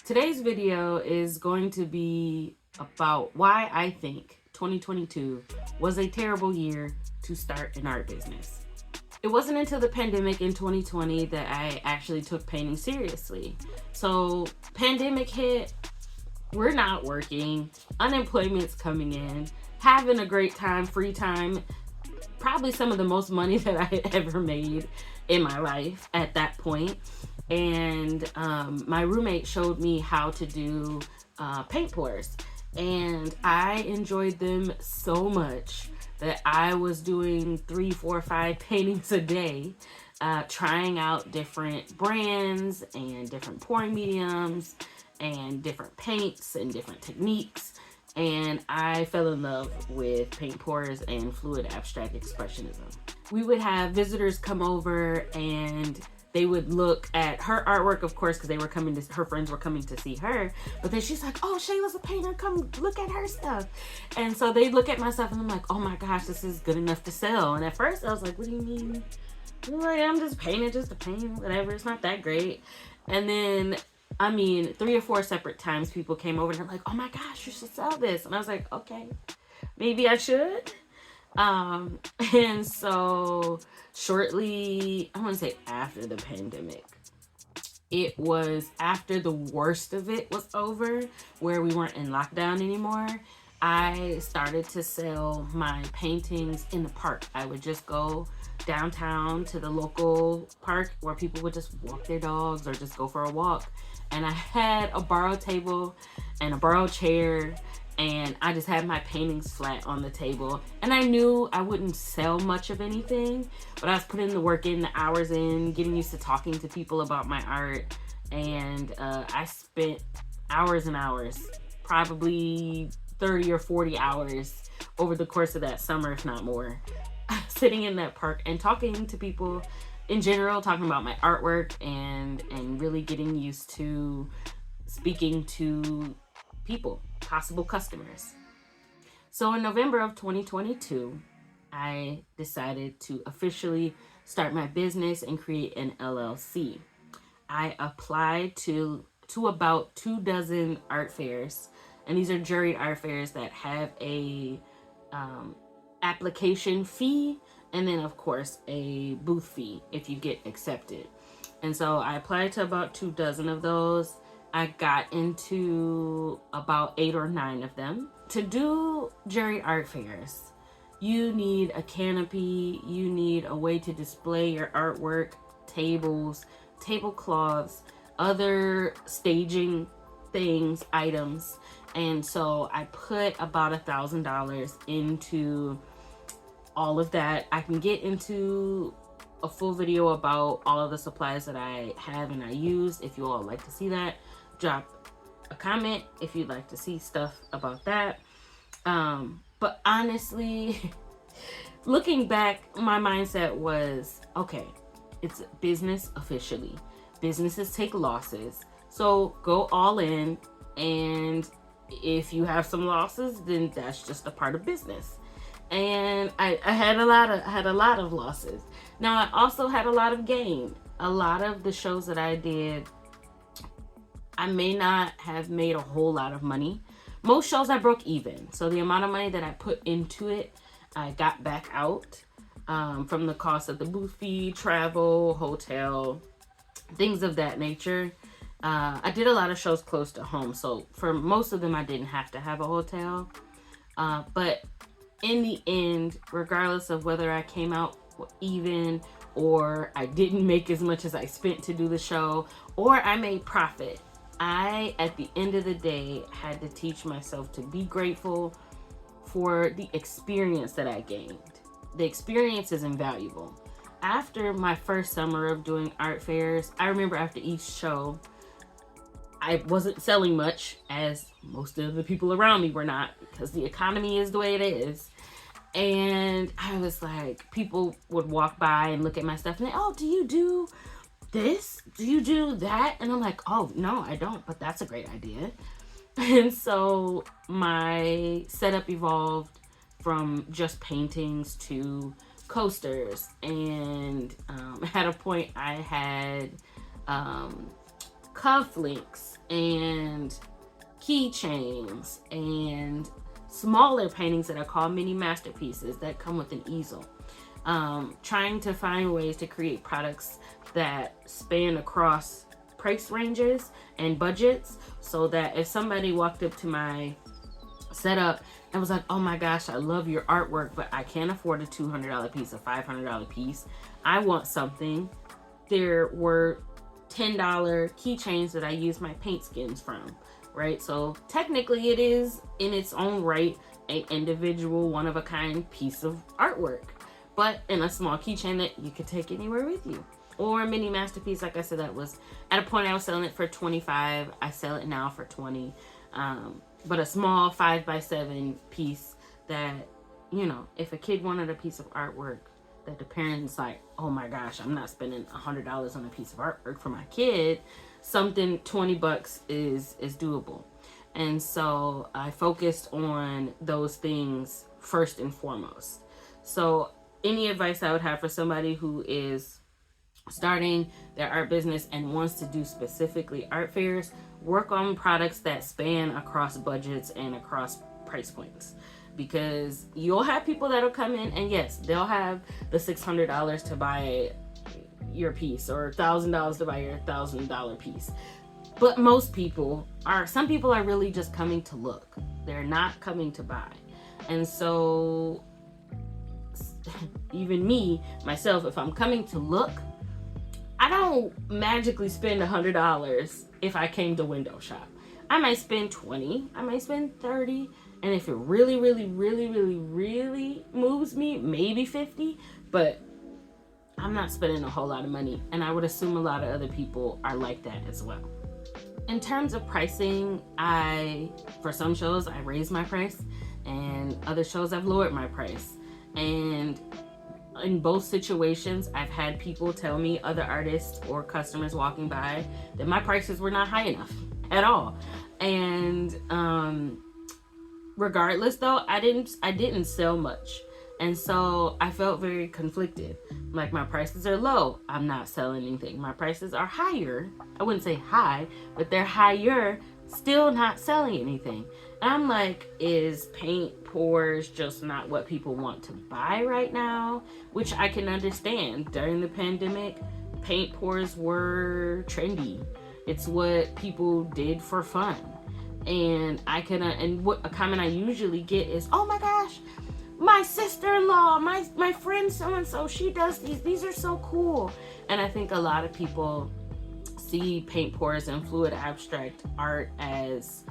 Today's video is going to be about why I think 2022 was a terrible year to start an art business. It wasn't until the pandemic in 2020 that I actually took painting seriously. So pandemic hit, we're not working, unemployment's coming in, having a great time, free time, probably some of the most money that I had ever made in my life at that point. And my roommate showed me how to do paint pours, and I enjoyed them so much that I was doing 3, 4, 5 paintings a day, trying out different brands and different pouring mediums and different paints and different techniques. And I fell in love with paint pours and fluid abstract expressionism. We would have visitors come over and they would look at her artwork, of course, because her friends were coming to see her. But then she's like, "Oh, Shayla's a painter. Come look at her stuff." And so they look at my stuff, and I'm like, "Oh my gosh, this is good enough to sell." And at first, I was like, "What do you mean?" I'm like, "I'm just painting, just to paint, whatever. It's not that great." And then, 3 or 4 separate times, people came over and they're like, "Oh my gosh, you should sell this." And I was like, "Okay, maybe I should." And so shortly, I want to say after the pandemic, it was after the worst of it was over, where we weren't in lockdown anymore, I started to sell my paintings in the park. I would just go downtown to the local park where people would just walk their dogs or just go for a walk. And I had a borrowed table and a borrowed chair, and I just had my paintings flat on the table. And I knew I wouldn't sell much of anything, but I was putting the work in, the hours in, getting used to talking to people about my art. And I spent hours and hours, probably 30 or 40 hours over the course of that summer, if not more, sitting in that park and talking to people in general, talking about my artwork and really getting used to speaking to people, possible customers. So in November of 2022, I decided to officially start my business and create an LLC. I applied to about 2 dozen art fairs, and these are juried art fairs that have a application fee and then of course a booth fee if you get accepted. And so I applied to about 2 dozen of those. I got into about 8 or 9 of them. To do juried art fairs, you need a canopy, you need a way to display your artwork, tables, tablecloths, other staging things, items. And so I put about $1,000 into all of that. I can get into a full video about all of the supplies that I have and I use. If you all like to see that, drop a comment if you'd like to see stuff about that. But honestly, looking back, my mindset was, okay, it's business officially. Businesses take losses. So go all in, and if you have some losses, then that's just a part of business. And I had a lot of losses. Now I also had a lot of gain. A lot of the shows that I did, I may not have made a whole lot of money. Most shows I broke even. So the amount of money that I put into it, I got back out from the cost of the booth fee, travel, hotel, things of that nature. I did a lot of shows close to home. So for most of them, I didn't have to have a hotel. But in the end, regardless of whether I came out even or I didn't make as much as I spent to do the show, or I made profit, I, at the end of the day, had to teach myself to be grateful for the experience that I gained. The experience is invaluable. After my first summer of doing art fairs, I remember after each show, I wasn't selling much, as most of the people around me were not, because the economy is the way it is. And I was like, people would walk by and look at my stuff and they, "Oh, do you do this? Do you do that?" And I'm like, "Oh, no, I don't, but that's a great idea." And so my setup evolved from just paintings to coasters, and at a point I had cufflinks and keychains and smaller paintings that I call mini masterpieces that come with an easel. Trying to find ways to create products that span across price ranges and budgets, so that if somebody walked up to my setup and was like, oh my gosh, I love your artwork, but I can't afford a $200 piece, a $500 piece, I want something. There were $10 keychains that I use my paint skins from, right? So technically it is in its own right an individual one-of-a-kind piece of artwork, but in a small keychain that you could take anywhere with you. Or a mini masterpiece, like I said, that was at a point I was selling it for $25. I sell it now for $20. But a small 5x7 piece that, you know, if a kid wanted a piece of artwork that the parents like, oh my gosh, I'm not spending $100 on a piece of artwork for my kid, something $20 is doable. And so I focused on those things first and foremost. So any advice I would have for somebody who is starting their art business and wants to do specifically art fairs, work on products that span across budgets and across price points, because you'll have people that'll come in and yes, they'll have the $600 to buy your piece or $1,000 to buy your $1,000 piece. But most people some people are really just coming to look. They're not coming to buy. And so even me, myself, if I'm coming to look, I don't magically spend $100 if I came to window shop. I might spend $20, I might spend $30, and if it really moves me, maybe $50, but I'm not spending a whole lot of money, and I would assume a lot of other people are like that as well. In terms of pricing, for some shows, I raised my price, and other shows I've lowered my price. And in both situations, I've had people tell me, other artists or customers walking by, that my prices were not high enough at all. And regardless though, I didn't sell much. And so I felt very conflicted. Like, my prices are low, I'm not selling anything. My prices are higher, I wouldn't say high, but they're higher, still not selling anything. And I'm like, is paint pours just not what people want to buy right now? Which I can understand. During the pandemic, paint pours were trendy. It's what people did for fun. And what a comment I usually get is, oh my gosh, my sister-in-law, my friend so-and-so, she does these are so cool. And I think a lot of people see paint pours and fluid abstract art as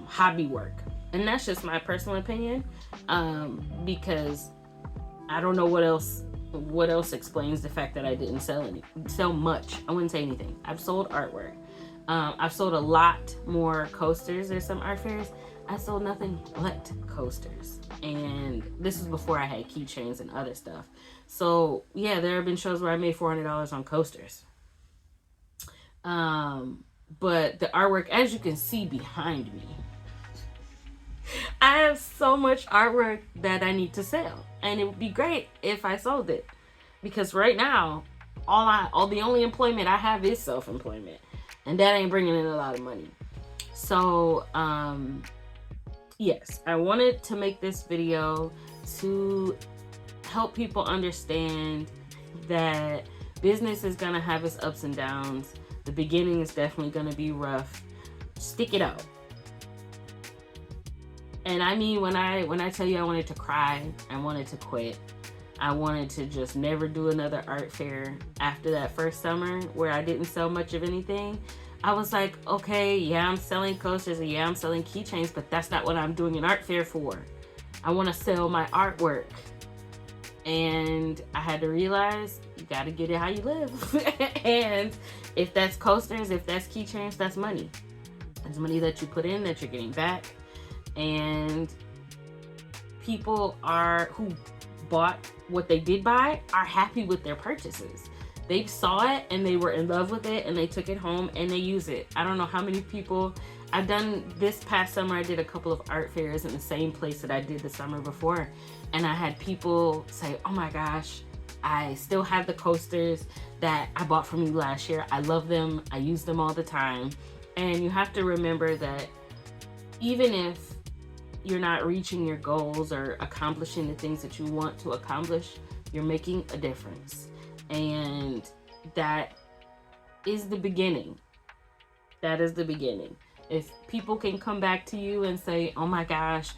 hobby work, and that's just my personal opinion, because I don't know what else explains the fact that I didn't sell much. I wouldn't say anything. I've sold artwork. I've sold a lot more coasters. There's some art fairs I sold nothing but coasters, and this was before I had keychains and other stuff. So yeah, there have been shows where I made $400 on coasters. But the artwork, as you can see behind me, I have so much artwork that I need to sell, and it would be great if I sold it, because right now the only employment I have is self-employment, and that ain't bringing in a lot of money. So yes, I wanted to make this video to help people understand that business is gonna have its ups and downs. The beginning is definitely gonna be rough. Stick it out. And I mean, when I tell you I wanted to cry, I wanted to quit. I wanted to just never do another art fair after that first summer where I didn't sell much of anything. I was like, okay, yeah, I'm selling coasters and yeah, I'm selling keychains, but that's not what I'm doing an art fair for. I want to sell my artwork. And I had to realize you got to get it how you live. And if that's coasters, if that's keychains, that's money. It's money that you put in that you're getting back. And people who bought what they did buy are happy with their purchases. They saw it and they were in love with it and they took it home and they use it. I don't know how many people. I've done this past summer, I did a couple of art fairs in the same place that I did the summer before. And I had people say, oh my gosh, I still have the coasters that I bought from you last year. I love them. I use them all the time. And you have to remember that even if you're not reaching your goals or accomplishing the things that you want to accomplish, you're making a difference. And that is the beginning. That is the beginning. If people can come back to you and say, oh my gosh,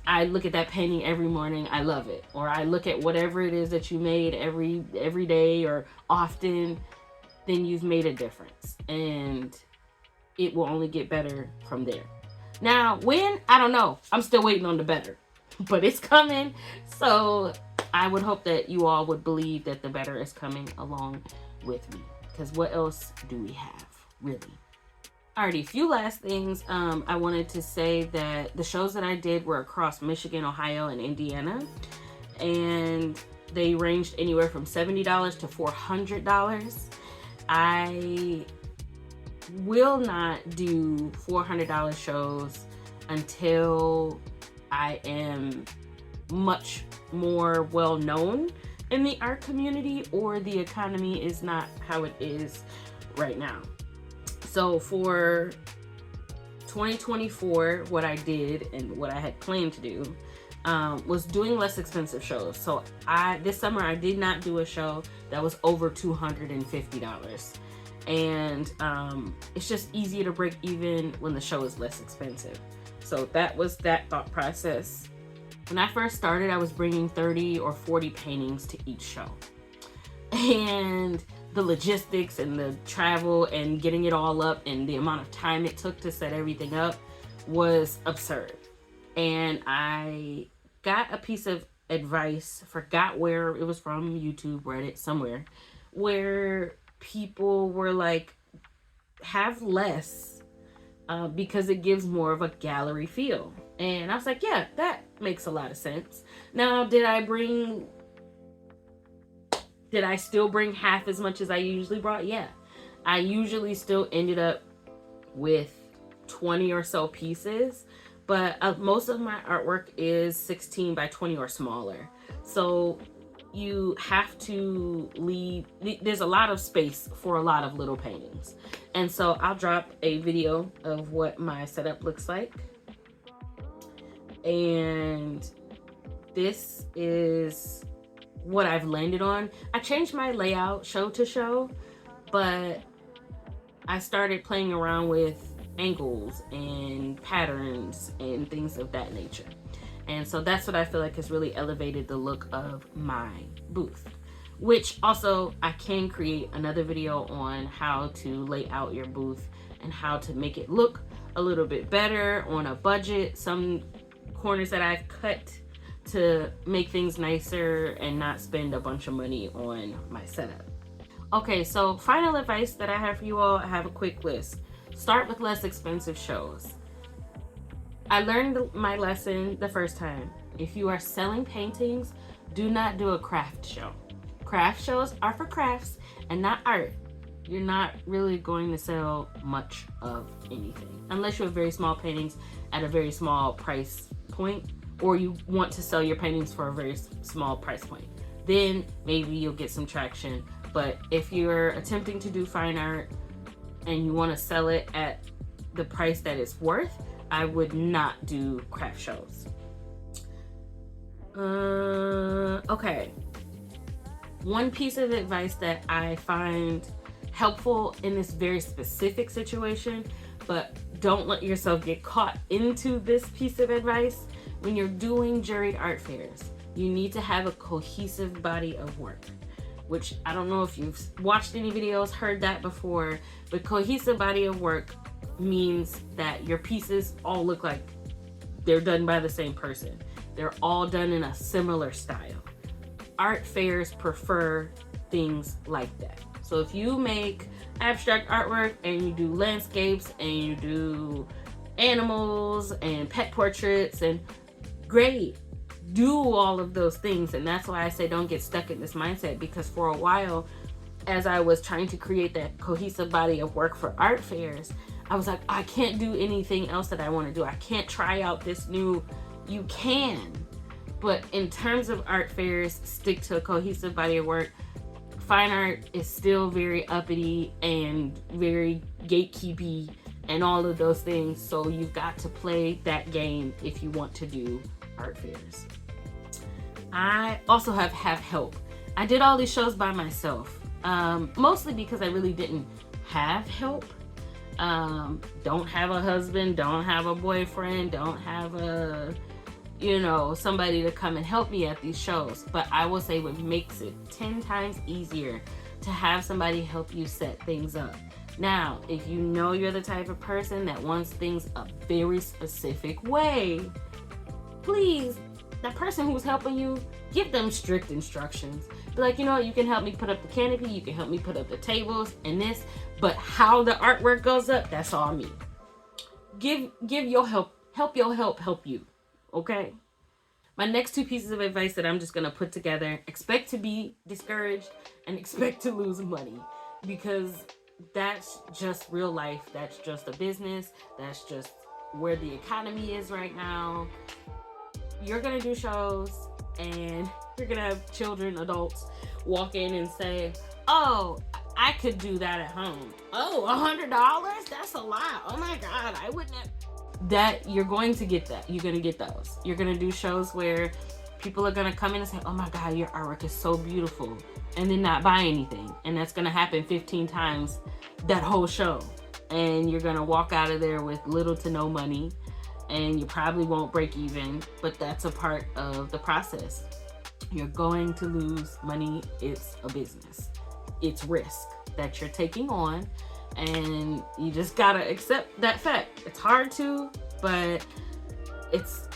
I look at that painting every morning, I love it. Or I look at whatever it is that you made every day or often, then you've made a difference. And it will only get better from there. Now, when? I don't know. I'm still waiting on the better. But it's coming. So I would hope that you all would believe that the better is coming along with me. Because what else do we have, really? Alrighty, a few last things. I wanted to say that the shows that I did were across Michigan, Ohio, and Indiana. And they ranged anywhere from $70 to $400. I will not do $400 shows until I am much more well known in the art community or the economy is not how it is right now. So for 2024, what I did and what I had planned to do was doing less expensive shows. So this summer I did not do a show that was over $250. And it's just easier to break even when the show is less expensive. So that was that thought process. When I first started, I was bringing 30 or 40 paintings to each show. And the logistics and the travel and getting it all up and the amount of time it took to set everything up was absurd. And I got a piece of advice, forgot where it was from, YouTube, Reddit, somewhere, where people were like, have less because it gives more of a gallery feel. And I was like, yeah, that makes a lot of sense. Now, did I still bring half as much as I usually brought? Yeah. I usually still ended up with 20 or so pieces, but most of my artwork is 16 by 20 or smaller. So you have to leave, there's a lot of space for a lot of little paintings. And so I'll drop a video of what my setup looks like. And this is what I've landed on. I changed my layout show to show, but I started playing around with angles and patterns and things of that nature. And so that's what I feel like has really elevated the look of my booth, which also I can create another video on how to lay out your booth and how to make it look a little bit better on a budget. Some corners that I've cut to make things nicer and not spend a bunch of money on my setup. Okay, so final advice that I have for you all, I have a quick list. Start with less expensive shows. I learned my lesson the first time. If you are selling paintings, do not do a craft show. Craft shows are for crafts and not art. You're not really going to sell much of anything unless you have very small paintings at a very small price point, or you want to sell your paintings for a very small price point. Then maybe you'll get some traction. But if you're attempting to do fine art and you want to sell it at the price that it's worth, I would not do craft shows. Okay. One piece of advice that I find helpful in this very specific situation, but don't let yourself get caught into this piece of advice. When you're doing juried art fairs, you need to have a cohesive body of work, which I don't know if you've watched any videos, heard that before, but cohesive body of work means that your pieces all look like they're done by the same person. They're all done in a similar style. Art fairs prefer things like that. So if you make abstract artwork and you do landscapes and you do animals and pet portraits, and great, do all of those things. And that's why I say don't get stuck in this mindset, because for a while as I was trying to create that cohesive body of work for art fairs, I was like, I can't do anything else that I want to do. I can't try out this new. You can, but in terms of art fairs, stick to a cohesive body of work. Fine art is still very uppity and very gatekeepy and all of those things. So you've got to play that game if you want to do art fairs. I also have help. I did all these shows by myself, mostly because I really didn't have help. Don't have a husband, don't have a boyfriend, don't have a, somebody to come and help me at these shows. But I will say what makes it 10 times easier to have somebody help you set things up. Now, if you know you're the type of person that wants things a very specific way, please, that person who's helping you, give them strict instructions. Be like, you can help me put up the canopy, you can help me put up the tables and this, but how the artwork goes up, that's all me. Give your help your help you. Okay? My next 2 pieces of advice that I'm just going to put together: expect to be discouraged and expect to lose money, because that's just real life. That's just a business. That's just where the economy is right now. You're going to do shows and you're going to have children, adults walk in and say, oh, I could do that at home. Oh, $100? That's a lot. Oh my God, I wouldn't have. That you're going to get that. You're going to get those. You're going to do shows where people are going to come in and say, oh my God, your artwork is so beautiful, and then not buy anything. And that's going to happen 15 times that whole show. And you're going to walk out of there with little to no money, and you probably won't break even, but that's a part of the process. You're going to lose money. It's a business. It's risk that you're taking on, and you just gotta accept that fact. It's hard to, but it's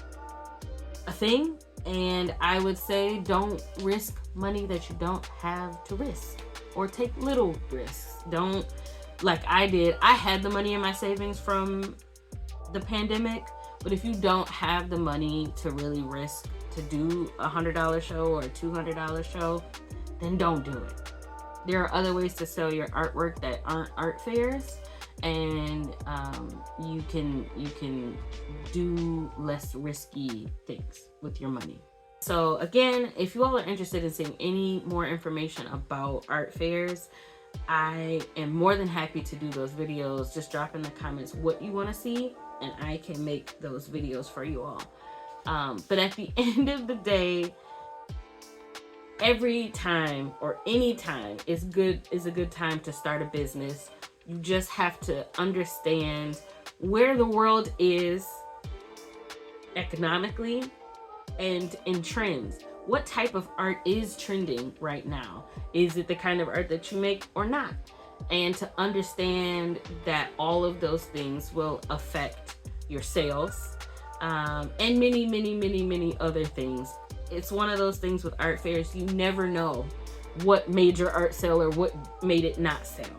a thing. And I would say don't risk money that you don't have to risk, or take little risks. Don't, like I did. I had the money in my savings from the pandemic, but if you don't have the money to really risk to do a $100 show or a $200 show, then don't do it. There are other ways to sell your artwork that aren't art fairs, and you can do less risky things with your money. So again, if you all are interested in seeing any more information about art fairs, I am more than happy to do those videos. Just drop in the comments what you want to see, and I can make those videos for you all. But at the end of the day, every time or any time is a good time to start a business. You just have to understand where the world is economically and in trends. What type of art is trending right now? Is it the kind of art that you make or not? And to understand that all of those things will affect your sales, and many other things. It's one of those things with art fairs, you never know what made your art sell or what made it not sell.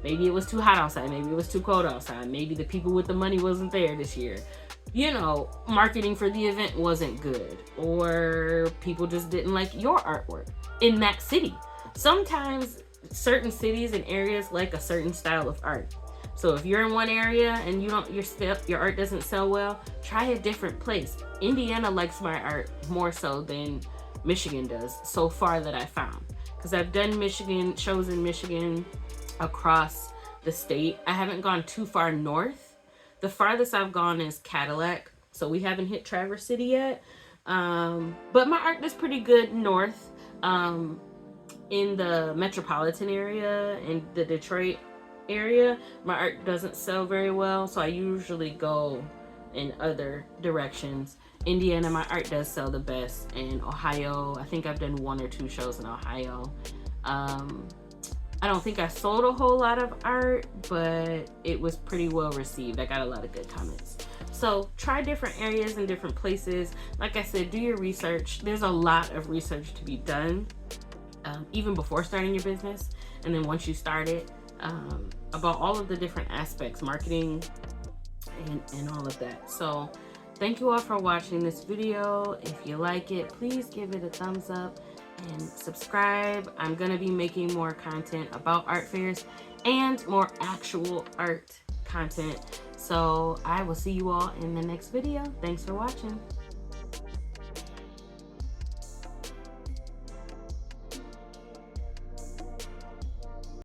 Maybe it was too hot outside, maybe it was too cold outside, maybe the people with the money wasn't there this year. Marketing for the event wasn't good, or people just didn't like your artwork in that city. Sometimes certain cities and areas like a certain style of art. So if you're in one area and your art doesn't sell well, try a different place. Indiana likes my art more so than Michigan does, so far that I found. Because I've done shows in Michigan across the state. I haven't gone too far north. The farthest I've gone is Cadillac, so we haven't hit Traverse City yet. But my art is pretty good north, in the metropolitan area, in the Detroit area. My art doesn't sell very well, so I usually go in other directions. Indiana, my art does sell the best. In Ohio, I think I've done 1 or 2 shows in Ohio. I don't think I sold a whole lot of art, but it was pretty well received. I got a lot of good comments. So try different areas and different places. Like I said, do your research. There's a lot of research to be done, even before starting your business, and then once you start it, about all of the different aspects, marketing and all of that. So thank you all for watching this video. If you like it, please give it a thumbs up and subscribe. I'm gonna be making more content about art fairs and more actual art content. So I will see you all in the next video. Thanks for watching.